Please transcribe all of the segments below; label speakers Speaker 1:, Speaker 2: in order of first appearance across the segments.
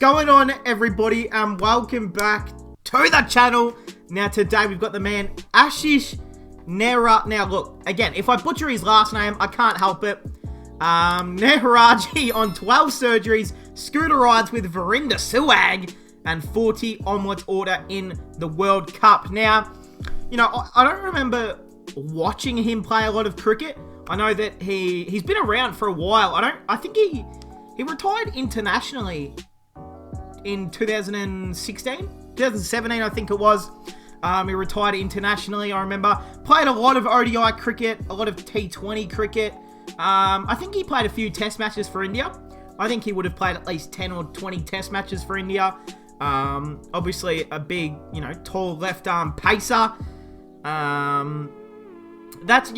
Speaker 1: Going on, everybody, and welcome back to the channel. Now today we've got the man Ashish Nehra. Now look, again, if I butcher his last name, I can't help it. Nehraj on 12 surgeries, scooter rides with Virender Sehwag, and 40 omelette order in the World Cup. Now, you know, I don't remember watching him play a lot of cricket. I know that he's been around for a while. I think he retired internationally in 2017, I think it was. He retired internationally, I remember. Played a lot of ODI cricket, a lot of T20 cricket. I think he played a few test matches for India. I think he would have played at least 10 or 20 test matches for India. Obviously a big, tall left arm pacer. That's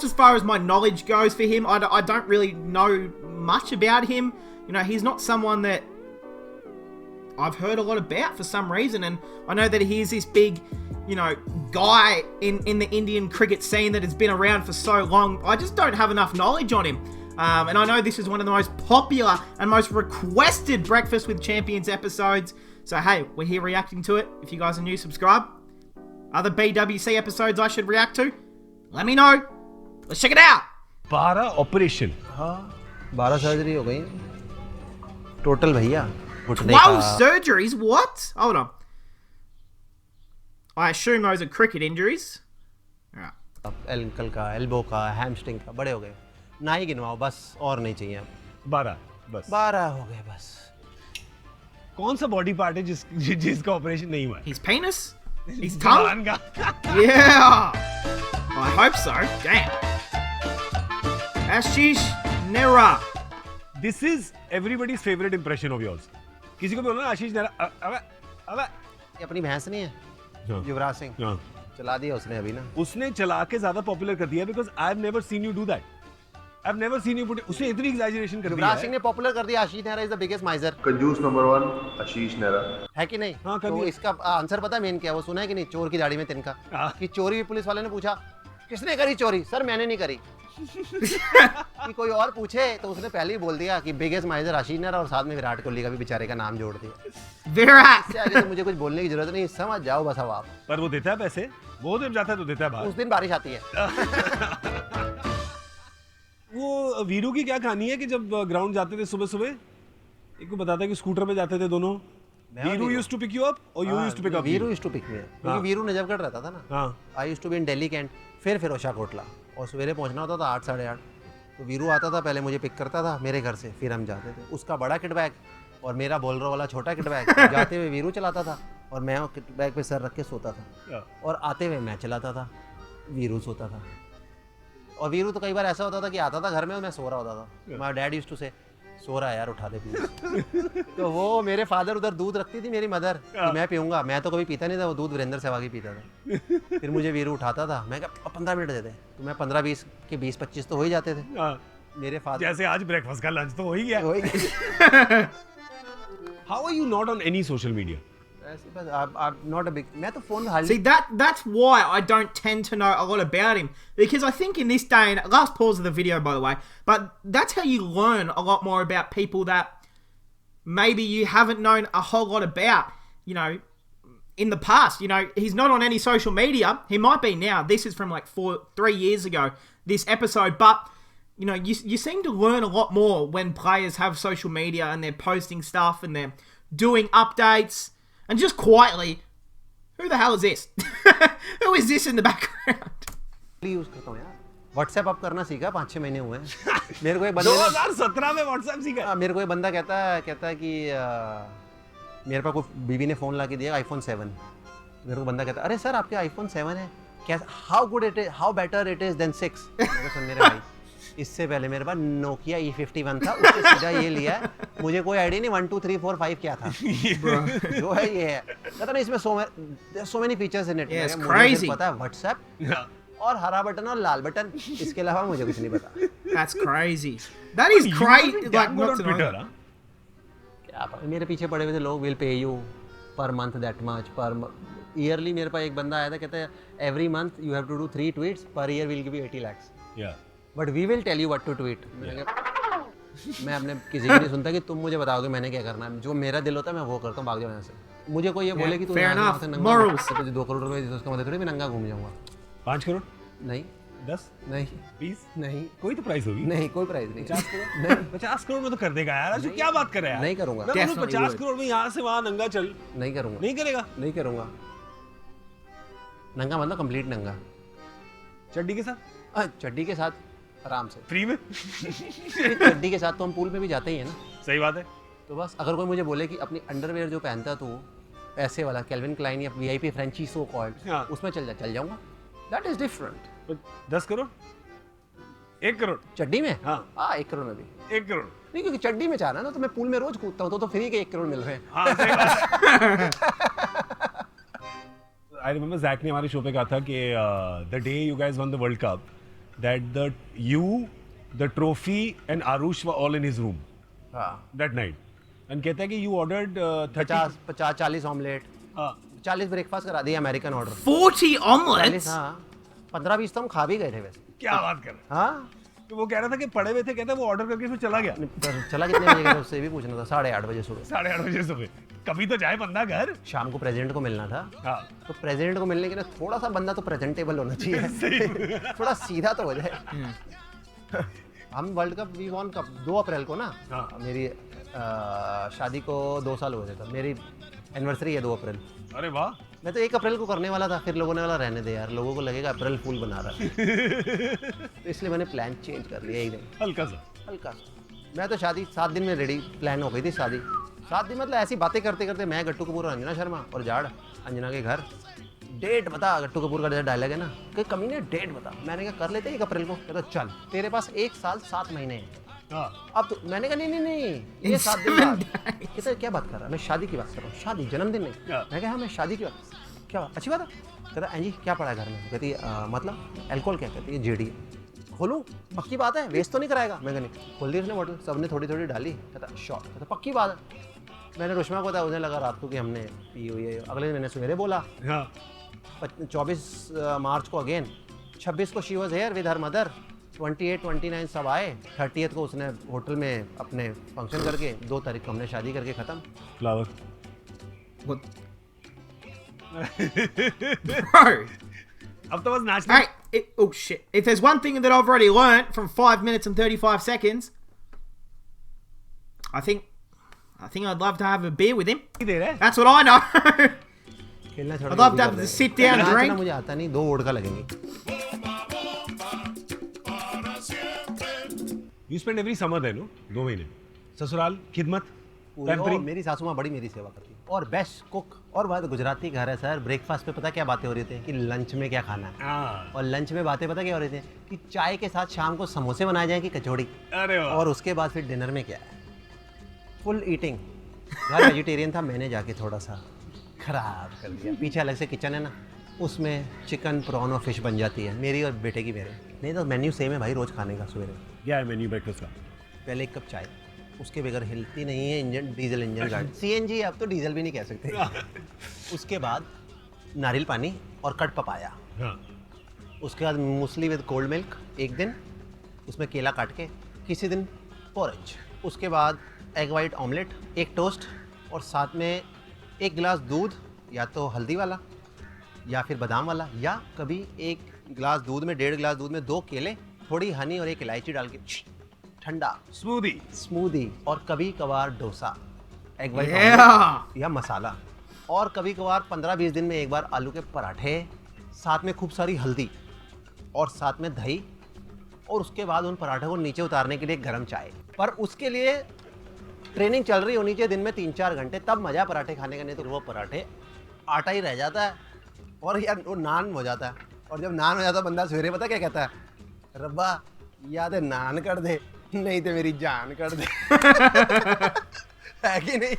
Speaker 1: as far as my knowledge goes for him. I don't really know much about him. He's not someone that I've heard a lot about for some reason, and I know that he's this big, guy in the Indian cricket scene that has been around for so long. I just don't have enough knowledge on him. And I know this is one of the most popular and most requested Breakfast with Champions episodes. So hey, we're here reacting to it. If you guys are new, subscribe. Other BWC episodes I should react to, let me know. Let's check it out.
Speaker 2: 12 operation.
Speaker 3: हाँ 12 surgery हो गई total भैया.
Speaker 1: 12 surgeries? What? Hold on. I assume those are cricket injuries. Alright.
Speaker 3: Ankle का, elbow का, hamstring का, बड़े हो गए. ना ही गिनवाओ बस, और नहीं चाहिए अब.
Speaker 2: 12 बस.
Speaker 3: 12 हो गए बस.
Speaker 2: कौन सा बॉडी पार्ट है जिसका ऑपरेशन नहीं हुआ है?
Speaker 1: His penis? His tongue?
Speaker 2: का.
Speaker 1: Yeah. I hope so. Damn. Ashish Nehra.
Speaker 2: This is everybody's favorite impression of yours. किसी को भी बोलो ना आशीष नेहरा, अबे
Speaker 3: ये अपनी भैंस नहीं है युवराज सिंह. चला दिया उसने अभी ना.
Speaker 2: उसने चला के ज्यादा पॉपुलर कर दिया because I've never seen you do that. I've never seen you put. उसने इतनी exaggeration कर दिया.
Speaker 3: युवराज सिंह ने पॉपुलर कर दिया. Ashish Nehra is the biggest miser.
Speaker 4: कंजूस नंबर 1 आशीष नेहरा
Speaker 3: है कि नहीं?
Speaker 2: हाँ,
Speaker 3: तो इसका आंसर पता है मेन क्या है? वो सुना है कि नहीं? चोर की दाढ़ी में तिनका. कि चोरी भी पुलिस वाले ने पूछा किसने करी चोरी? सर मैंने नहीं करी. कि कोई और पूछे तो उसने पहले ही बोल दिया कि बिगेस्ट माइजर आशीष नेहरा और साथ में विराट कोहली का भी बेचारे का नाम जोड़ दिया.
Speaker 1: विराट.
Speaker 3: इससे आगे तो मुझे कुछ बोलने की जरूरत नहीं. समझ जाओ बस अब आप.
Speaker 2: पर वो देता है पैसे. वो जब जाता है तो देता है बाहर.
Speaker 3: उस दिन बारिश आती है.
Speaker 2: वो वीरू की क्या कहानी है कि जब ग्राउंड जाते थे सुबह सुबह, एक को बताता है कि स्कूटर पे जाते थे दोनों. Viru used to pick you up और you used to pick up.
Speaker 3: Viru used to pick me, क्योंकि वीरू नजफगढ़ रहता था ना.
Speaker 2: हाँ.
Speaker 3: I used to be in Delhi Cantt, फिर फिरोशा कोटला, और सवेरे पहुंचना होता था 8 साढ़े 8. तो वीरू आता था, पहले मुझे पिक करता था मेरे घर से, फिर हम जाते थे. उसका बड़ा किट बैग और मेरा बोलरो वाला छोटा किट बैग. जाते हुए वीरू चलाता था और मैं किट बैग पे सर रख के सोता था, और आते हुए मैं चलाता था, वीरू सोता था. और वीरू तो कई बार ऐसा होता था कि आता था घर में और मैं सो रहा होता था. माय डैड यूज्ड टू से सो रहा है यार, उठा दे प्लीज. तो वो मेरे फादर उधर दूध रखती थी मेरी मदर कि मैं पीऊंगा. मैं तो कभी पीता नहीं था, वो दूध वीरेंद्र सहवाग ही पीता था. फिर मुझे वीरू उठाता था. मैं कहा 15 मिनट दे दे. तो मैं 15-20 के 20-25 तो हो ही जाते थे. मेरे फादर
Speaker 2: जैसे आज ब्रेकफास्ट का लंच तो हो ही गया. How are you not on any social media?
Speaker 3: I'm not a big. मैं तो phone hall.
Speaker 1: See, that's why I don't tend to know a lot about him, because I think in this day and last pause of the video, by the way, but that's how you learn a lot more about people that maybe you haven't known a whole lot about, in the past. He's not on any social media. He might be now. This is from like 3 years ago, this episode, but you seem to learn a lot more when players have social media and they're posting stuff and they're doing updates. And just quietly, who the hell is this? Who is this in the background?
Speaker 3: Use करता हूँ यार. WhatsApp अब करना सीखा 5-6 महीने हुए हैं. मेरे को एक बंदा
Speaker 2: 2017 में व्हाट्सएप सीखा.
Speaker 3: मेरे को एक बंदा कहता है कि मेरे पास कोई बीवी ने फोन ला के दिया iPhone 7. मेरे को बंदा कहता है अरे सर आपके iPhone 7 है कैसा, how good it is, how better it is than 6. मेरे भाई इससे पहले मेरे पास नोकिया E51 था, उससे सीधा ये लिया. मुझे कोई आइडिया नहीं 1 2 3 4 5 क्या था. जो है ये है. कहता ना इसमें so many features in it. मुझे पता है व्हाट्सएप और हरा बटन और लाल बटन, इसके अलावा मुझे कुछ नहीं पता.
Speaker 1: That's crazy. That is crazy. Like not to know.
Speaker 3: क्या मेरे पीछे पड़े हुए थे लोग. Will pay you per month that much per yearly. मेरे पास एक बंदा आया था, कहता है every month you have to do 3 tweets per year, will give you 80 lakhs.
Speaker 2: Yeah.
Speaker 3: But we will tell you what to tweet. मैं अपने किसी की नहीं सुनता कि तुम मुझे बताओगे मैंने क्या करना है। जो मेरा दिल होता है मैं वो करता हूँ, भाग जाओ यहाँ से। मुझे कोई ये बोले कि तू
Speaker 1: fair
Speaker 3: यहाँ से वहाँ
Speaker 1: enough.
Speaker 3: से नंगा
Speaker 1: Morals.
Speaker 3: तो तुझे 2 करोड़ रुपए दे, उसका मतलब थोड़ी मैं नंगा घूम जाऊंगा।
Speaker 2: 5 करोड़,
Speaker 3: नहीं
Speaker 2: 10,
Speaker 3: नहीं
Speaker 2: 20,
Speaker 3: नहीं
Speaker 2: कोई तो प्राइस होगी।
Speaker 3: नहीं, कोई प्राइस नहीं।
Speaker 2: 50 करोड़,
Speaker 3: नहीं
Speaker 2: 50 करोड़ में तो कर देगा यार। क्या बात कर रहा है यार?
Speaker 3: नहीं करूंगा,
Speaker 2: मैं बोलूं
Speaker 1: Definitely
Speaker 2: 50
Speaker 1: would.
Speaker 2: करोड़ में यहाँ से वहाँ नंगा चल,
Speaker 3: नहीं करूंगा,
Speaker 2: नहीं करेगा।
Speaker 3: नहीं करूंगा। नंगा मतलब कंप्लीट नंगा,
Speaker 2: चड्डी के साथ,
Speaker 3: चड्डी के साथ आराम से।
Speaker 2: फ्री में।
Speaker 3: चड्डी के साथ तो हम पूल में भी जाते ही है ना।
Speaker 2: सही बात है।
Speaker 3: तो बस अगर कोई मुझे बोले कि अपनी अंडरवेयर जो पहनता तू ऐसे वाला कैल्विन क्लाइन या वीआईपी फ्रेंची सो कॉल्ड,
Speaker 2: हाँ।
Speaker 3: उसमें चल जाऊंगा। That is different.
Speaker 2: 10 crore, 1 crore,
Speaker 3: चड्डी में
Speaker 2: हाँ
Speaker 3: 1 करोड़ में भी
Speaker 2: 1 करोड़।
Speaker 3: नहीं, क्योंकि चड्डी में चाहना ना तो मैं पूल में रोज कूदता हूँ तो फ्री के 1 करोड़ मिल रहे हैं।
Speaker 2: हाँ सही बात। आई रिमेंबर जैक ने हमारे शो पे कहा था कि the day you guys one the world cup that the trophy and Aarush were all in his room
Speaker 3: हाँ,
Speaker 2: दैट नाइट एंड कहता है कि यू ऑर्डर्ड
Speaker 3: 50-40 ऑमलेट,
Speaker 2: हाँ
Speaker 3: 40 ब्रेकफास्ट करा दिया अमेरिकन ऑर्डर।
Speaker 1: 40
Speaker 3: 40,
Speaker 1: omelets?
Speaker 3: हाँ 15-20 तो हम खा भी गए थे वैसे।
Speaker 2: क्या बात कर रहे हैं?
Speaker 3: हाँ,
Speaker 2: तो वो कह रहा था कि पड़े हुए थे, कहता है वो ऑर्डर करके फिर चला गया
Speaker 3: पर चला कितने बजे गया था उससे भी पूछना था। 8:30 बजे सुबह।
Speaker 2: 8:30 बजे सुबह। कभी तो जाए बंदा घर।
Speaker 3: शाम को प्रेसिडेंट को मिलना था,
Speaker 2: हाँ
Speaker 3: तो प्रेसिडेंट को मिलने के लिए थोड़ा सा बंदा तो प्रेजेंटेबल होना चाहिए। थोड़ा सीधा तो हो जाए। हम world cup we won cup 2 अप्रैल को ना।
Speaker 2: हाँ।
Speaker 3: मेरी शादी को 2 साल हुए थे तब। मेरी एनिवर्सरी है 2 अप्रैल।
Speaker 2: अरे वाह।
Speaker 3: मैं तो 1 अप्रैल को करने वाला था, फिर लोगों ने बोला रहने दे यार, लोगों को लगेगा अप्रैल फूल बना रहा है। तो इसलिए मैंने प्लान चेंज कर लिया एक दिन,
Speaker 2: हल्का सा।
Speaker 3: हल्का सा। मैं तो शादी 7 दिन में रेडी प्लान हो गई थी शादी। 7 दिन मतलब ऐसी बातें करते करते मैं, गट्टू कपूर और अंजना शर्मा और जाड़ अंजना के घर। डेट बता, गट्टू कपूर का जैसा डायलॉग है ना कि कमीने डेट बता। मैंने कहा कर लेते 1 अप्रैल को। कहता चल तेरे पास 1 साल 7 महीने हैं।
Speaker 2: हाँ
Speaker 3: अब तो मैंने कहा नहीं ये 7 दिन बाद। कहता क्या बात कर रहा है? मैं शादी की बात कर रहा हूँ, शादी जन्मदिन नहीं।
Speaker 2: हाँ।
Speaker 3: मैं कहा हाँ मैं शादी की बात। क्या बात? अच्छी बात है। कहता जी क्या पड़ा है घर में? कहती मतलब अल्कोहल क्या? कहती है जेडी। खोलूं? पक्की बात है, वेस्ट तो नहीं कराएगा? मैं कहा नहीं। खोल दी उसने बॉटल, सबने थोड़ी थोड़ी डाली। कहता शॉर्ट। कहता पक्की बात है। मैंने रुश्मा को बताया, उन्हें लगा रात को कि हमने पी हुई है। अगले दिन मैंने सवेरे बोला।
Speaker 2: हाँ
Speaker 3: 24 मार्च को अगेन, 26 को she was here with her mother, 28, 29 सब आए, 30th को उसने होटल में अपने फंक्शन करके, 2 तारीख को हमने शादी करके ख़त्म।
Speaker 2: फ्लावर।
Speaker 1: What? Bro.
Speaker 2: अब तो बस नाचना।
Speaker 1: Hey, oh shit. If there's one thing that I've already learnt from 5 minutes and 35 seconds, I think I'd love to have a beer with him.
Speaker 2: दे रहा है।
Speaker 1: That's what I know.
Speaker 3: खेलना छोड़
Speaker 1: I'd love to have to sit down and drink.
Speaker 3: मुझे आता नहीं, 2 vodka लगेंगे।
Speaker 2: You spend every summer there, no? 2 महीने। ससुराल, खिदमत, पैम्परिंग।
Speaker 3: मेरी सासू माँ बड़ी मेरी सेवा करती है और बेस्ट कुक। और बात गुजराती घर है सर। ब्रेकफास्ट पे पता क्या बातें हो रही थी कि लंच में क्या खाना है,
Speaker 2: हाँ।
Speaker 3: और लंच में बातें पता क्या हो रही थी कि चाय के साथ शाम को समोसे बनाए जाएं कि कचौड़ी,
Speaker 2: अरे वाह।
Speaker 3: और उसके बाद फिर डिनर में क्या है, फुल ईटिंग। घर वेजिटेरियन था, मैंने जाके थोड़ा सा खराब कर दिया। पीछे अलग से किचन है ना, उसमें चिकन, प्रॉन और फिश बन जाती है मेरी और बेटे की मेरे। नहीं तो मेन्यू सेम है भाई रोज खाने का। सवेरे
Speaker 2: क्या है मेन्यू ब्रेकफास्ट का?
Speaker 3: पहले 1 कप चाय, उसके बगैर हिलती नहीं है इंजन, डीजल इंजन गाड़ी। सीएनजी अब तो डीजल भी नहीं कह सकते। उसके बाद नारियल पानी और कट पपाया।
Speaker 2: हाँ।
Speaker 3: उसके बाद मूसली विद कोल्ड मिल्क 1 दिन, उसमें केला काट के, किसी दिन पोरेज। उसके बाद एग वाइट ऑमलेट, 1 टोस्ट, और साथ में 1 गिलास दूध, या तो हल्दी वाला या फिर बादाम वाला, या कभी 1 गिलास दूध में 1.5 गिलास दूध में 2 केले, थोड़ी हनी और 1 इलायची डाल के ठंडा स्मूदी। और कभी कभार डोसा, एग वाइट
Speaker 1: Yeah.
Speaker 3: या मसाला। और कभी कभार 15-20 दिन में 1 बार आलू के पराठे, साथ में खूब सारी हल्दी और साथ में दही, और उसके बाद उन पराठों को नीचे उतारने के लिए गर्म चाय। पर उसके लिए ट्रेनिंग चल रही होनी चाहिए दिन में 3-4 घंटे, तब मज़ा पराठे खाने का। नहीं तो वो पराठे आटा ही रह जाता है और यार वो नान हो जाता है। और जब नान हो जाता है बंदा सवेरे पता क्या कहता है, रब्बा याद है नान कर दे, नहीं तो मेरी जान कर दे। है कि नहीं?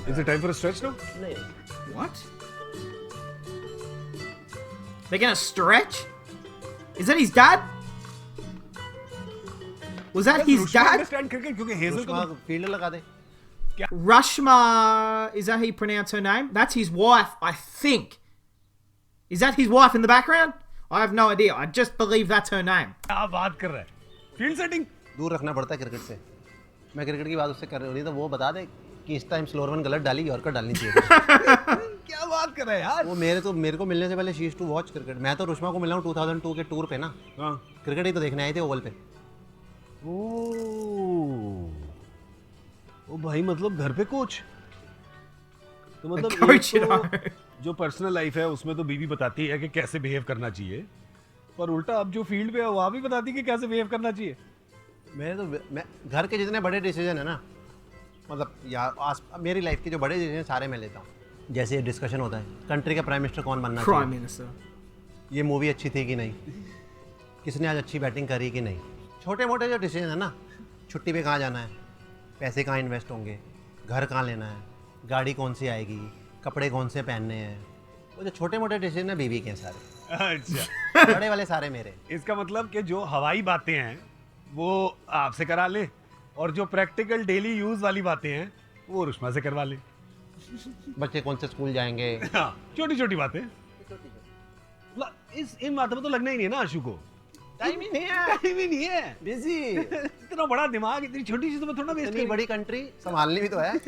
Speaker 2: Is it time for a stretch now?
Speaker 3: नहीं।
Speaker 1: What? They're gonna stretch? Is that his dad? Was that his
Speaker 2: Rushma
Speaker 1: dad?
Speaker 2: understand cricket क्योंकि हेजल को तो
Speaker 3: फील्ड लगा दे।
Speaker 1: Rashma, is that how you pronounce her name? That's his wife, I think. Is that his wife in the background? I have no idea. I just believe that's her name.
Speaker 2: क्या बात कर रहा है? Field setting
Speaker 3: दूर रखना पड़ता है cricket से। मैं क्रिकेट की बात उससे कर रही तो वो बता दे कि इस टाइम स्लोअर वन गलत डाली, यॉर्कर डालनी चाहिए।
Speaker 2: क्या बात कर रहा है यार?
Speaker 3: वो मेरे को मिलने से पहले she used to watch cricket. मैं तो रुश्मा को मिला हूँ 2002 के टूर पे ना,
Speaker 2: हाँ।
Speaker 3: क्रिकेट ही तो देखने आए थे ओवल पे।
Speaker 2: ओ भाई, मतलब घर पे कोच। तो मतलब
Speaker 1: Coach,
Speaker 2: एक
Speaker 1: you
Speaker 2: तो
Speaker 1: know.
Speaker 2: जो पर्सनल लाइफ है उसमें तो बीवी बताती है कि कैसे बिहेव करना चाहिए, पर उल्टा अब जो फील्ड पे है वहाँ भी बताती है कि कैसे बिहेव करना चाहिए।
Speaker 3: मैं घर के जितने बड़े डिसीजन है ना, मतलब मेरी लाइफ के जो बड़े डिसीजन सारे मैं लेता हूँ। जैसे डिस्कशन होता है कंट्री का प्राइम मिनिस्टर कौन बनना
Speaker 1: Prime
Speaker 3: चाहिए,
Speaker 1: Minister.
Speaker 3: ये मूवी अच्छी थी कि नहीं, किसने आज अच्छी बैटिंग करी कि नहीं, छोटे मोटे जो डिसीजन है ना, छुट्टी पे कहाँ जाना है, पैसे कहाँ इन्वेस्ट होंगे, घर कहाँ लेना है, गाड़ी कौन सी आएगी, कपड़े कौन से पहनने हैं, वो जो छोटे मोटे डिसीजन है बीवी के हैं सारे।
Speaker 2: अच्छा,
Speaker 3: बड़े वाले सारे मेरे।
Speaker 2: इसका मतलब कि जो हवाई बातें हैं वो आपसे करा ले, और जो प्रैक्टिकल डेली यूज वाली बातें हैं वो रुश्मा से करवा ले।
Speaker 3: बच्चे कौन से स्कूल जाएंगे,
Speaker 2: हाँ, छोटी छोटी बातें। इन बातों में तो लगना ही नहीं है ना आशु को।
Speaker 3: टाइम ही नहीं है,
Speaker 2: टाइम ही नहीं है,
Speaker 3: बिजी।
Speaker 2: इतना बड़ा दिमाग इतनी छोटी चीजों में थोड़ा वेस्ट
Speaker 3: इतनी बड़ी कंट्री संभालनी भी तो है।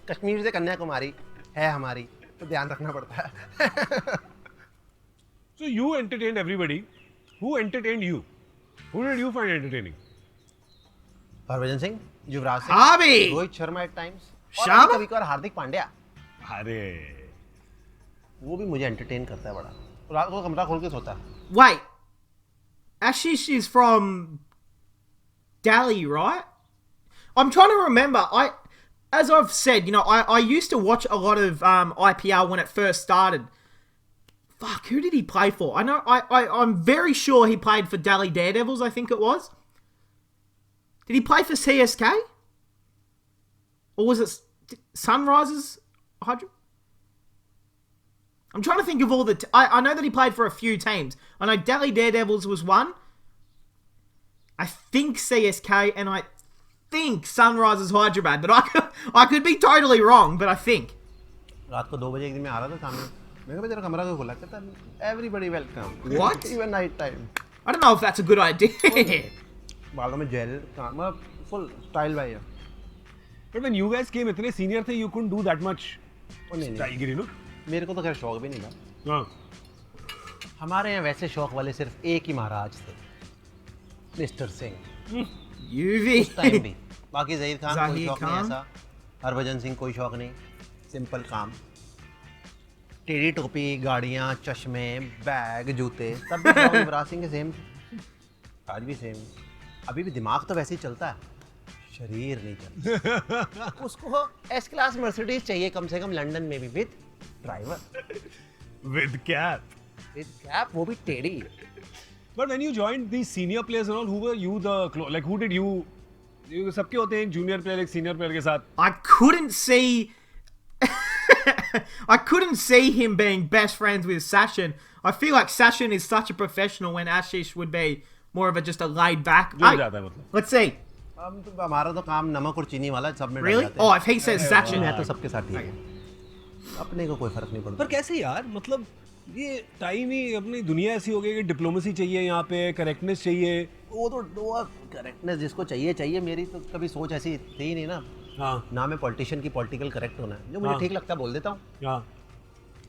Speaker 3: कश्मीर से कन्याकुमारी है हमारी, तो ध्यान रखना पड़ता है।
Speaker 2: So you entertained everybody. Who entertained you? Who did you find entertaining?
Speaker 3: Harbhajan Singh, Yuvraj Singh,
Speaker 1: Harvey!
Speaker 3: Rohit Sharma at times,
Speaker 1: Sharma?
Speaker 3: कभी कभार हार्दिक पांड्या।
Speaker 2: अरे
Speaker 3: वो भी मुझे एंटरटेन करता है बड़ा। रात को कमरा खोल के सोता है।
Speaker 1: Wait. Ashish is from Delhi, right? I'm trying to remember. As I've said, I used to watch a lot of IPL when it first started. Fuck, who did he play for? I know. I'm very sure he played for Delhi Daredevils. I think it was. Did he play for CSK? Or was it Sunrisers? I'm trying to think of all the... I know that he played for a few teams. I know Delhi Daredevils was one. I think CSK, and I think Sunrisers Hyderabad. But I could be totally wrong, but I think.
Speaker 3: रात को 2 बजे एक दिन मैं आ रहा था सामने, मैं कहा तेरा कमरा क्यों खुला, कहता everybody welcome.
Speaker 1: What?
Speaker 3: Even night time.
Speaker 1: I don't know if that's a good idea.
Speaker 3: बालों में जेल, मतलब फुल स्टाइल भाई है।
Speaker 2: but when you guys came इतने सीनियर थे, you couldn't do that much
Speaker 3: नहीं
Speaker 2: स्टाइलगिरी, नो?
Speaker 3: मेरे को तो खैर शौक भी नहीं था।
Speaker 2: हाँ,
Speaker 3: हमारे यहाँ वैसे शौक वाले सिर्फ एक ही महाराज थे, मिस्टर सिंह। उस टाइम
Speaker 1: UV.
Speaker 3: भी बाकी ज़हीर खान कोई
Speaker 1: ज़हीर
Speaker 3: शौक नहीं
Speaker 1: खान।
Speaker 3: ऐसा, हरभजन सिंह कोई शौक नहीं, सिंपल काम, टेढ़ी टोपी, गाड़ियाँ, चश्मे, बैग, जूते, सब भी शौक युवराज सिंह के सेम, आज भी सेम। अभी भी दिमाग तो वैसे ही चलता है, शरीर नहीं चलता। उसको एस क्लास मर्सिडीज चाहिए कम से कम लंदन में भी, with driver,
Speaker 2: with cap.
Speaker 3: With cap, वो भी टेढ़ी।
Speaker 2: But when you joined these senior players and all, who were you like who did you सबके होते हैं एक जूनियर प्लेयर एक सीनियर प्लेयर के साथ।
Speaker 1: I couldn't see... I couldn't see him being best friends with Sachin. I feel like Sachin is such a professional when Ashish would be more of just a laid back.
Speaker 2: जो हो जाता है मतलब।
Speaker 1: Let's see.
Speaker 3: हम तो हमारा तो काम नमक और चीनी वाला, सब में डल
Speaker 1: Really?
Speaker 3: जाते हैं।
Speaker 1: Oh, if he says Sachin.
Speaker 3: मैं तो सबके साथ ठीक है, अपने को कोई फर्क नहीं पड़ता।
Speaker 2: पर कैसे यार, मतलब ये टाइम ही, अपनी दुनिया ऐसी हो गई कि डिप्लोमेसी चाहिए, यहाँ पे करेक्टनेस चाहिए।
Speaker 3: वो तो करेक्टनेस जिसको चाहिए चाहिए, मेरी तो कभी सोच ऐसी थी ही नहीं ना।
Speaker 2: हाँ
Speaker 3: ना मैं पॉलिटिशियन की पॉलिटिकल करेक्ट होना है, जो मुझे
Speaker 2: हाँ।
Speaker 3: ठीक लगता बोल देता हूँ,
Speaker 2: हाँ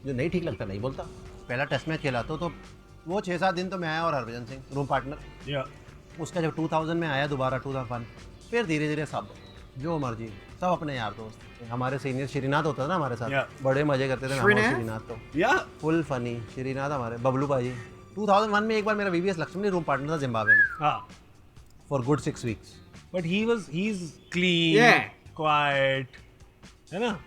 Speaker 3: जो नहीं ठीक लगता नहीं बोलता। पहला टेस्ट मैच खेला तो वो 6-7 दिन तो मैं आया और हरभजन सिंह रूम पार्टनर।
Speaker 2: या
Speaker 3: उसका जब 2000 में आया दोबारा 2001, फिर धीरे धीरे सब जो मर्जी, सब अपने यार दोस्त। हमारे सीनियर श्रीनाथ होता था ना हमारे साथ,
Speaker 2: Yeah.
Speaker 3: बड़े मजे करते थे हम और
Speaker 1: श्रीनाथ?
Speaker 3: श्रीनाथ तो
Speaker 2: या
Speaker 3: फुल फनी। श्रीनाथ हमारे बबलू भाई। 2001 में एक बार मेरा VVS लक्ष्मण रूम पार्टनर था जिम्बाब्वे में
Speaker 2: हाँ,
Speaker 3: for good 6 weeks.
Speaker 2: But he is clean,
Speaker 1: Yeah.
Speaker 2: Quite, है ना,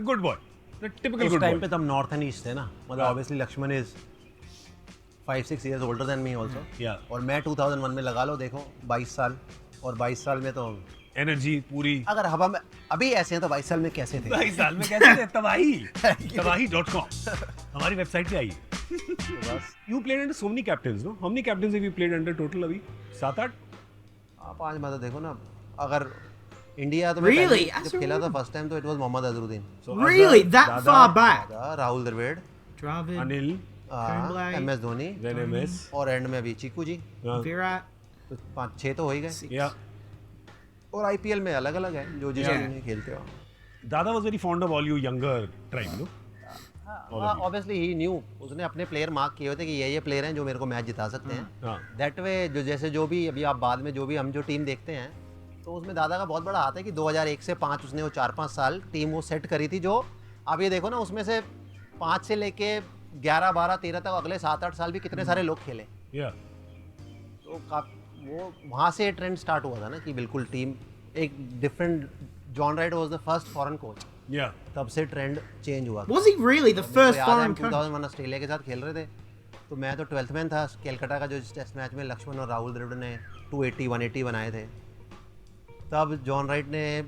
Speaker 2: गुड बॉय, टिपिकल
Speaker 3: उस
Speaker 2: गुड
Speaker 3: टाइम
Speaker 2: बॉय।
Speaker 3: पे तब नॉर्थ एंड ईस्ट थे ना, मतलब
Speaker 2: हाँ।
Speaker 3: Obviously Laxman is 5-6 years older than me also.
Speaker 2: Yeah.
Speaker 3: और मैं 2001 में लगा लो देखो 22 साल, और 22 साल में तो
Speaker 2: एनर्जी पूरी।
Speaker 3: अगर हवा में अभी ऐसे हैं तो 22 साल में कैसे थे?
Speaker 2: 22 साल में कैसे थे? तबाही.com हमारी वेबसाइट पे आइए।
Speaker 3: बस
Speaker 2: You played under so many captains, no? How many captains have you played under total अभी? 7-8?
Speaker 3: आप 5 मतलब देखो ना, अगर इंडिया तो
Speaker 1: Really?
Speaker 3: मैं पहले जब खेला था फर्स्ट टाइम तो it was Mohammad Azharuddin,
Speaker 2: So
Speaker 1: Really?
Speaker 2: Azhar,
Speaker 1: That
Speaker 2: Dada,
Speaker 1: far back?
Speaker 3: Rahul Dravid,
Speaker 1: Dravid.
Speaker 2: Anil,
Speaker 1: Kumble,
Speaker 3: MS Dhoni
Speaker 2: then MS.
Speaker 3: और एंड में अभी चीकू जी,
Speaker 2: हाँ,
Speaker 1: Virat.
Speaker 3: तो 5-6 तो हो ही गए।
Speaker 2: yeah.
Speaker 3: और आईपीएल में अलग अलग है जो जिस टीम में खेलते हो।
Speaker 2: Dada was very fond of all you younger tribe, no?
Speaker 3: हाँ, ऑब्वियसली ही न्यू, उसने अपने प्लेयर मार्क किए हुए थे कि ये प्लेयर हैं जो मेरे को मैच जिता सकते हैं।
Speaker 2: हाँ,
Speaker 3: दैट वे जो जैसे जो भी अभी आप बाद में जो भी हम जो टीम देखते हैं तो उसमें दादा का बहुत बड़ा हाथ है कि 2001 से 5 उसने वो 4-5 साल टीम वो सेट करी थी, जो आप ये देखो ना उसमें से 5 से लेके 11, 12, 13 तक अगले 7-8 साल भी कितने सारे लोग खेले।
Speaker 2: yeah.
Speaker 3: तो वो वहाँ से ट्रेंड स्टार्ट हुआ था ना कि बिल्कुल टीम एक different. John Wright was the first foreign coach,
Speaker 2: Yeah.
Speaker 3: तब से ट्रेंड चेंज हुआ।
Speaker 1: Was he really the first foreign coach?
Speaker 3: 2001 Australia के साथ खेल रहे थे तो मैं तो 12th में था, कैलकाटा का जो टेस्ट मैच में लक्ष्मण और राहुल द्रविड़ ने 280 180 बनाए थे। तब जॉन राइट ने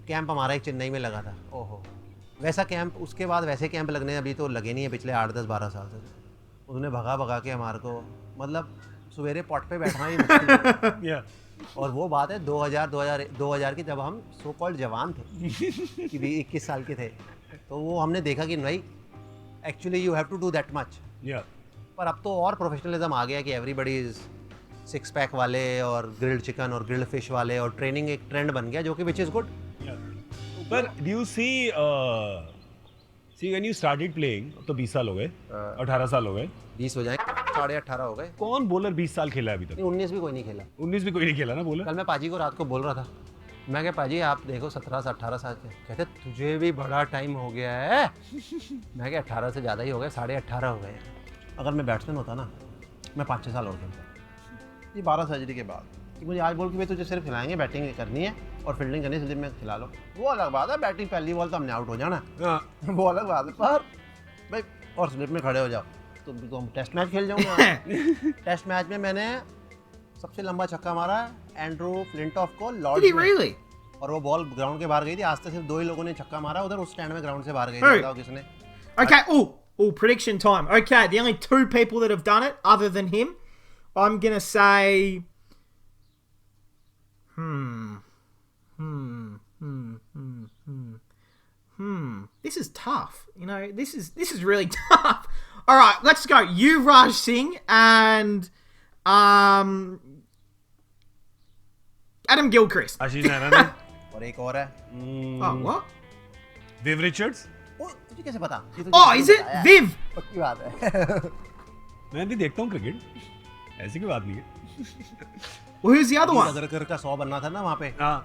Speaker 3: कैंप हमारा एक चेन्नई में लगा था। ओहो, वैसा कैंप, उसके बाद वैसे कैंप लगने अभी तो लगे नहीं है पिछले 8-10-12 साल से। उसने भगा के हमारे को, मतलब सवेरे पॉट पे बैठना ही मुश्किल है।
Speaker 2: Yeah.
Speaker 3: और वो बात है 2000 की, जब हम सो कॉल्ड जवान थे कि भी 21 साल के थे, तो वो हमने देखा कि भाई actually you have to do that much.
Speaker 2: Yeah.
Speaker 3: पर अब तो और प्रोफेशनलिज्म आ गया कि एवरीबडी इज 6 पैक वाले और ग्रिल्ड चिकन और ग्रिल्ड फिश वाले, और ट्रेनिंग एक ट्रेंड बन गया जो कि which is good.
Speaker 2: Yeah. But do you see when you started playing, अब तो 20 साल हो गए, 18 साल हो गए,
Speaker 3: 20 हो जाएंगे, 18.5 हो गए।
Speaker 2: कौन बॉलर 20 साल खेला है अभी तक?
Speaker 3: 19 भी कोई नहीं खेला।
Speaker 2: 19 भी कोई नहीं खेला ना बॉलर?
Speaker 3: कल मैं पाजी को रात को बोल रहा था, मैं क्या पाजी आप देखो 17 से 18 साल के, कहते तुझे भी बड़ा टाइम हो गया है। मैं क्या 18 से ज़्यादा ही हो गए, 18.5 हो गए। अगर मैं बैट्समैन होता ना, मैं 5-6 साल और खेलता। ये 12 सर्जरी के बाद कि मुझे आज बोल के भाई तुझे सिर्फ खिलाएंगे, बैटिंग करनी है और फील्डिंग करनी है, स्लिप में खिला लो, वो अलग बात है। बैटिंग पहली बॉल तो हमने आउट हो जाना,
Speaker 2: हाँ।
Speaker 3: वो अलग बात है। पर भाई और स्लिप में खड़े हो जाओ तो हम टेस्ट मैच खेल जाऊंगा। टेस्ट मैच में मैंने सबसे लंबा छक्का मारा एंड्रू फ्लिंटॉफ को
Speaker 1: Did he
Speaker 3: लॉर्ड्स में,
Speaker 1: really?
Speaker 3: और वो बॉल ग्राउंड के बाहर गई थी। आज तक सिर्फ 2 ही लोगों ने छक्का मारा उधर उस स्टैंड में, ग्राउंड से बाहर गई थी। बताओ किसने?
Speaker 1: Okay. Prediction time. Okay, the only 2 people that have done it other than him, I'm gonna say. This is tough. You know, this is really tough. All right, let's go. Yuvraj Singh and Adam Gilchrist.
Speaker 2: आशीष नेहरा ने,
Speaker 3: और एक और है।
Speaker 1: Oh, what?
Speaker 2: Viv Richards.
Speaker 3: ओ तुझे कैसे पता? ये तो
Speaker 1: Oh,
Speaker 3: किसी
Speaker 1: is
Speaker 3: ने
Speaker 1: it
Speaker 3: बताया।
Speaker 1: Viv?
Speaker 3: पक्की बात है।
Speaker 2: मैं भी देखता हूँ क्रिकेट, ऐसी कोई बात नहीं है।
Speaker 1: Well, who's the other one?
Speaker 3: Agarkar का 100 बनना था ना वहाँ पे,
Speaker 2: हाँ,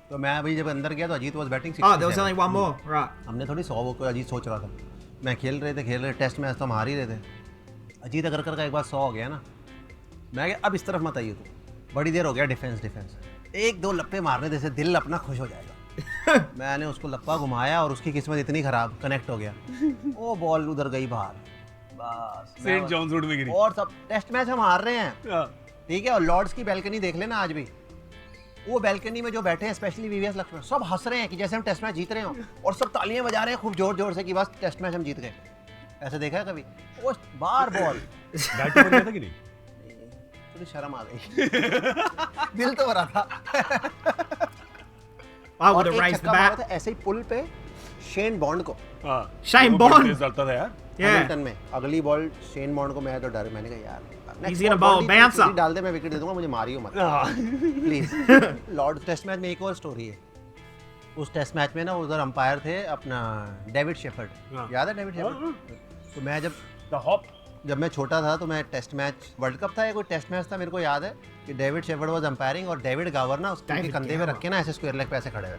Speaker 3: तो मैं अभी जब अंदर गया तो Ajit was batting.
Speaker 1: Oh, there was only one more. Right.
Speaker 3: हमने थोड़ी 100 को अजीत सोच रहा था। मैं खेल रहे टेस्ट मैच तो हम हार ही रहे थे। अजीत अगरकर का एक बार 100 हो गया ना, मैं क्या अब इस तरफ मत आइए, तो बड़ी देर हो गया डिफेंस 1-2 लप्पे मारने जैसे दिल अपना खुश हो जाएगा। मैंने उसको लप्पा घुमाया और उसकी किस्मत इतनी खराब, कनेक्ट हो गया, वो बॉल उधर गई बाहर। बस
Speaker 2: सेंट जॉन्स वुड में गिरी।
Speaker 3: और सब टेस्ट मैच हम हार रहे हैं,
Speaker 2: हाँ,
Speaker 3: ठीक है। और लॉर्ड्स की बैल्कनी देख लेना आज भी, वो बैल्कनी में जो बैठे हैं स्पेशली वीवीएस लक्ष्मण, सब हंस रहे हैं कि जैसे हम टेस्ट मैच जीत रहे हो, और सब तालियां बजा रहे हैं खूब जोर जोर से कि बस टेस्ट मैच हम जीत गए। ऐसे देखा है कभी? वो बार बॉल
Speaker 2: बैट पर गया था कि नहीं?
Speaker 3: थोड़ी शर्म आ गई। दिल तो भरा था।
Speaker 1: I would
Speaker 3: और
Speaker 1: have
Speaker 3: एक
Speaker 1: raised the
Speaker 3: छक्का मारा
Speaker 1: bat.
Speaker 3: था ऐसे ही पुल पे शेन बॉन्ड को,
Speaker 2: हाँ,
Speaker 1: Shane
Speaker 2: वो
Speaker 1: Bond.
Speaker 2: बड़ा तेज डालता था यार।
Speaker 1: Yeah.
Speaker 3: हैमिल्टन में। अगली बॉल शेन बॉन्ड को मैं तो डर, मैंने कहा यार
Speaker 1: He's gonna bowl a bouncer.
Speaker 3: डाल दे, मैं विकेट दे दूंगा, मुझे मारियो मत
Speaker 2: हाँ,
Speaker 3: प्लीज। लॉर्ड टेस्ट मैच में एक और स्टोरी है। उस टेस्ट मैच में ना उधर अंपायर थे अपना डेविड शेफर्ड,
Speaker 2: हाँ।
Speaker 3: याद है डेविड शेफर्ड? तो मैं जब मैं छोटा था तो मैं टेस्ट मैच, वर्ल्ड कप था या कोई टेस्ट मैच था, मेरे को याद है कि डेविड शेफर्ड वाज अंपायरिंग और डेविड गावर ना उसके
Speaker 1: David
Speaker 3: कंधे पे
Speaker 1: Gower.
Speaker 3: रख के ना ऐसे स्क्वायर लेग पे ऐसे खड़े हुए।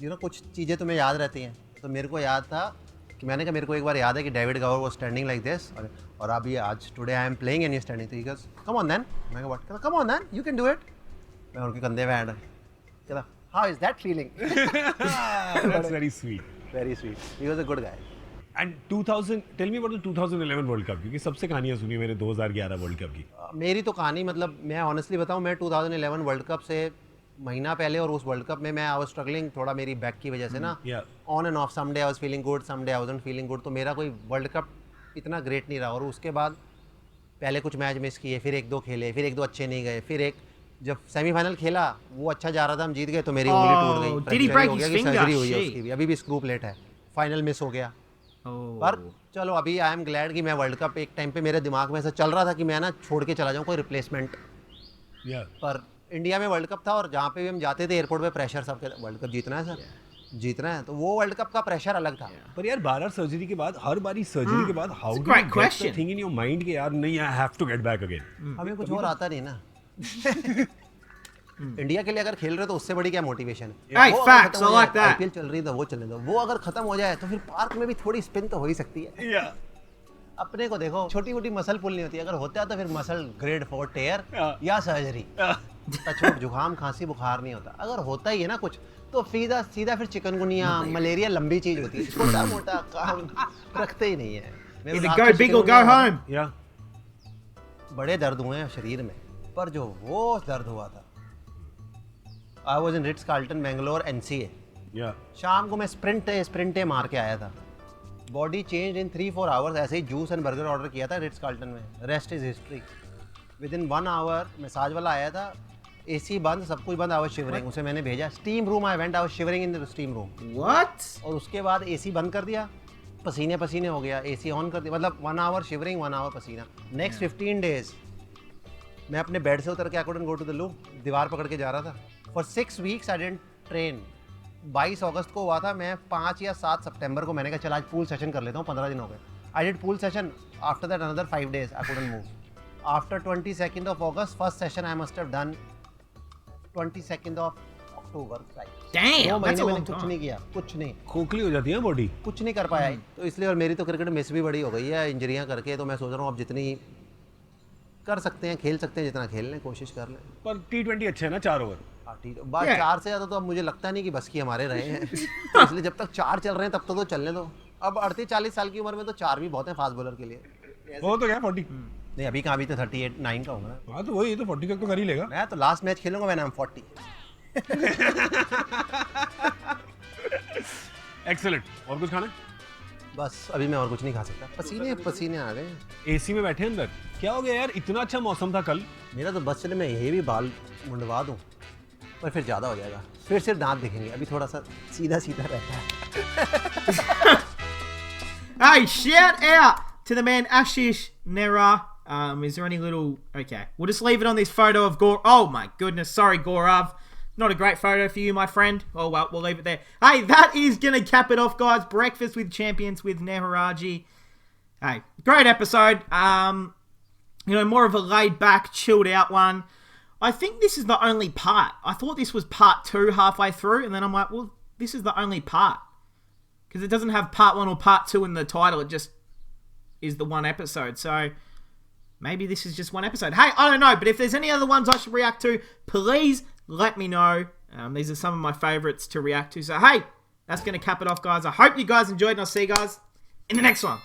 Speaker 3: यू नो कुछ चीज़ें तुम्हें याद रहती हैं, तो मेरे को याद था कि मैंने कहा मेरे को एक बार याद है कि David Gower was standing like this, और अभी आज today I am playing and you standing, तो he goes come on then. मैं कहा what? Come on then, you can do it. मैं उनके कंधे पे हैंड कहता how is that feeling?
Speaker 2: that's very sweet.
Speaker 3: Very sweet, he was a good guy.
Speaker 2: And 2000, tell me about the 2011 world cup, क्योंकि सबसे कहानियां सुनी मैंने 2011 वर्ल्ड कप की।
Speaker 3: मेरी तो कहानी, मतलब मैं ऑनेस्टली बताऊं, मैं 2011 वर्ल्ड कप से महीना पहले और उस वर्ल्ड कप में मैं आई वाज स्ट्रगलिंग थोड़ा मेरी बैक की वजह से ना,
Speaker 2: Yeah.
Speaker 3: On and off, some day I was feeling good, some day I wasn't feeling good, तो मेरा कोई वर्ल्ड कप इतना ग्रेट नहीं रहा। और उसके बाद पहले कुछ मैच मिस किए, फिर 1-2 खेले, फिर 1-2 अच्छे नहीं गए, फिर एक जब सेमीफाइनल खेला वो अच्छा जा रहा था, हम जीत गए, तो मेरी उंगली टूट गई,
Speaker 1: did he
Speaker 3: फ्रैक्चर
Speaker 1: break
Speaker 3: हो गया
Speaker 1: his
Speaker 3: कि
Speaker 1: finger?
Speaker 3: सर्जरी हुई है
Speaker 1: Shit.
Speaker 3: उसकी भी, अभी भी स्क्रू प्लेट है, फाइनल मिस हो गया। पर चलो अभी आई एम ग्लैड कि मैं वर्ल्ड कप एक टाइम पे मेरे दिमाग में ऐसा चल रहा था कि मैं ना छोड़ के चला जाऊँ कोई रिप्लेसमेंट।
Speaker 2: या
Speaker 3: पर इंडिया में वर्ल्ड कप था और जहाँ पे भी हम जाते थे एयरपोर्ट पे प्रेशर सबके वर्ल्ड कप जीतना है सर, जीतना है। तो वो वर्ल्ड कप का प्रेशर अलग था।
Speaker 2: पर यार 12 सर्जरी के बाद, हर बारी सर्जरी के बाद, how
Speaker 1: It's a
Speaker 2: do you
Speaker 1: great
Speaker 2: get
Speaker 1: question.
Speaker 2: The thing in your mind कि यार नहीं, I have to get back again?
Speaker 3: हमें कुछ और आता नहीं ना। इंडिया के लिए अगर खेल रहे हो तो उससे बड़ी क्या मोटिवेशन है।
Speaker 1: Hey,
Speaker 3: वो अगर
Speaker 1: facts,
Speaker 3: खत्म हो
Speaker 1: I like
Speaker 3: जाए,
Speaker 1: that.
Speaker 3: IPL चल रही है तो वो चलने दो। वो अगर खत्म हो जाए तो फिर पार्क में भी थोड़ी स्पिन तो हो ही सकती है।
Speaker 2: या
Speaker 3: अपने को देखो, छोटी मोटी मसल पुल नहीं होती, अगर होता है तो फिर मसल ग्रेड 4 टेयर
Speaker 2: हाँ।
Speaker 3: या सर्जरी। छोट जुकाम खांसी बुखार नहीं होता। अगर होता ही है ना कुछ तो सीधा सीधा फिर चिकनगुनिया मलेरिया लंबी चीज होती है। छोटा मोटा काम रखते ही नहीं है। मेरे
Speaker 1: Either
Speaker 3: लास्ट
Speaker 1: go
Speaker 3: में
Speaker 1: big or go
Speaker 3: chikungunya
Speaker 1: home.
Speaker 2: या
Speaker 3: बड़े दर्द हुए हैं शरीर में, पर जो वो दर्द हुआ था, I was in Ritz Carlton Bangalore NCA।
Speaker 2: या
Speaker 3: शाम को मैं स्प्रिंटे मार के आया था। Body change in 3-4 hours. ऐसे ही जूस एंड बर्गर ऑर्डर किया था रिट्स कार्ल्टन में। Rest is history. Within 1 hour massage वाला आया था, AC बंद, सब कुछ बंद। I was shivering. उसे मैंने भेजा steam room. I went, I was shivering in the steam room.
Speaker 1: What?
Speaker 3: और उसके बाद AC बंद कर दिया, पसीने पसीने हो गया। AC ऑन कर दिया, मतलब 1 आवर शिवरिंग, 1 आवर पसीना। नेक्स्ट 15 डेज मैं अपने बेड से उतर के I couldn't go to the loo, दीवार पकड़ के जा रहा था। For 6 weeks I didn't train. 22 अगस्त को हुआ था, मैं 5 या 7 सितंबर को मैंने कहा चल आज पूल सेशन कर लेता हूँ, 15 दिन हो गए। I did pool session. After that another 5 days I couldn't move. After 22nd of August first session I must have done 22nd of October।
Speaker 1: Damn,
Speaker 3: 2
Speaker 1: that's
Speaker 3: महीने
Speaker 1: a
Speaker 3: मैंने
Speaker 1: long
Speaker 3: कुछ
Speaker 1: time.
Speaker 3: नहीं किया, कुछ नहीं,
Speaker 2: खोखली हो जाती है बॉडी।
Speaker 3: कुछ नहीं कर पाया। तो इसलिए, और मेरी तो क्रिकेट मिस भी बड़ी हो गई है इंजरियां करके। तो मैं सोच रहा हूँ अब जितनी कर सकते हैं खेल सकते हैं, जितना खेल लें कोशिश कर लें।
Speaker 2: पर T20 अच्छे है ना, 4 ओवर।
Speaker 3: हाँ, ठीक है। बात
Speaker 1: Yeah.
Speaker 3: 4 से ज़्यादा तो अब मुझे लगता नहीं कि बस की हमारे रहे हैं। तो इसलिए जब तक 4 चल रहे हैं तब तक तो चलने दो। अब 38-40 साल की उम्र में तो 4 भी बहुत है फास्ट बॉलर के लिए।
Speaker 2: वो तो क्या 40।
Speaker 3: नहीं, अभी कहाँ, अभी तो 38-9 का होगा ना।
Speaker 2: हाँ तो वही तो 40 तक तो कर ही लेगा।
Speaker 3: मैं तो लास्ट मैच खेलूंगा व्हेन आई एम 40।
Speaker 2: एक्सेलेंट। और कुछ खाना?
Speaker 3: बस अभी मैं और कुछ नहीं खा सकता, पसीने पसीने आ गए हैं।
Speaker 2: AC में बैठे अंदर। क्या हो गया यार, इतना अच्छा मौसम था कल।
Speaker 3: मेरा तो बस चले मैं ये भी बाल मुंडवा दूं, पर फिर ज़्यादा हो जाएगा, फिर सिर्फ दांत दिखेंगे। अभी थोड़ा सा सीधा सीधा रहता है।
Speaker 1: Hey, shout out to the man Ashish Nera. Is there any little... Okay, we'll just leave it on this photo of Gaurav. Oh my goodness, sorry Gaurav. Not a great photo for you, my friend. Oh well, we'll leave it there. Hey, that is going to cap it off, guys. Breakfast with Champions with Neharaji. Hey, great episode. You know, more of a laid-back, chilled-out one. I think this is the only part. I thought this was part 2 halfway through, and then I'm like, well, this is the only part. Because it doesn't have part 1 or part 2 in the title. It just is the one episode. So maybe this is just one episode. Hey, I don't know. But if there's any other ones I should react to, please let me know. These are some of my favorites to react to. So, hey, that's going to cap it off, guys. I hope you guys enjoyed, and I'll see you guys in the next one.